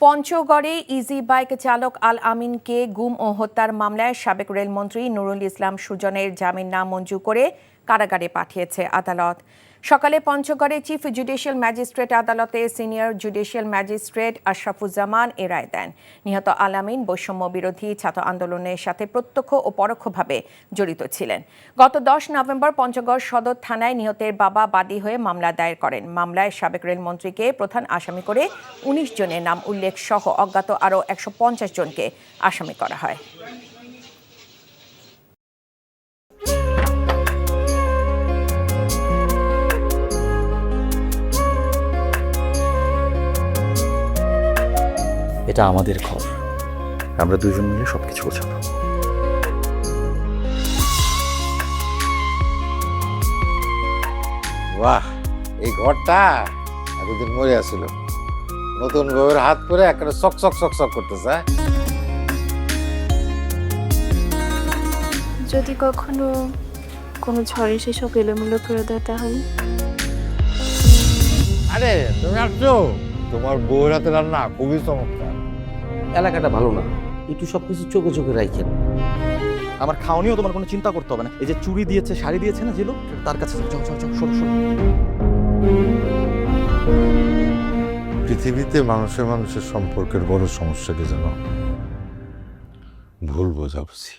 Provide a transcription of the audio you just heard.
পঞ্চগড়ে easy bike চালক আল আমিনকে গুম ও হত্যার মামলায় সাবেক রেলমন্ত্রী নুরুল ইসলাম সুজনের জামিন নামঞ্জুর করে কারাগারে পাঠিয়েছে আদালত। সকালে পঞ্চগড়ে চিফ জুডিশিয়াল ম্যাজিস্ট্রেট আদালতে সিনিয়র জুডিশিয়াল ম্যাজিস্ট্রেট আশরাফুজ্জামান এ রায় দেন। নিহত আল আমিন বৈষম্য বিরোধী ছাত্র আন্দোলনের সাথে প্রত্যক্ষ ও পরোক্ষভাবে জড়িত ছিলেন। গত 10 নভেম্বর পঞ্চগড় সদর থানায় নিহতের বাবা বাদী হয়ে মামলা দায়ের করেন। মামলায় সাবেক রেলমন্ত্রীকে প্রধান আসামি করে 19 জনের নাম উল্লেখ সহ অজ্ঞাত আরও 150 জনকে আসামি করা হয়। এটা আমাদের ঘর, আমরা দুজন মিলে সবকিছু গোছাবো। বাহ, এই ঘরটা এতদিন মরে আসছিল, নতুন বউয়ের হাত পরে একটা চক চক চক চক করতেছে। যদি কখনো কোনো ঝড়ে সেসব এলোমেলো করে দেয় তাহলে? আরে তুমি আসছো, তোমার বউয়ের হাতে রান্না খুবই চমৎকার। এলাকাটা ভালো না, একটু সবকিছু চোখে চোখে রাখেন। আমার খাওয়ানিও তোমার কোনো চিন্তা করতে হবে না। এই যে চুড়ি দিয়েছে, শাড়ি দিয়েছে না যেগুলো, তার কাছে যাও যাও যাও, সরো সরো। পৃথিবীতে মানুষের মানুষের সম্পর্কের বড় সমস্যা কি জানো? ভুল বোঝাবুঝি।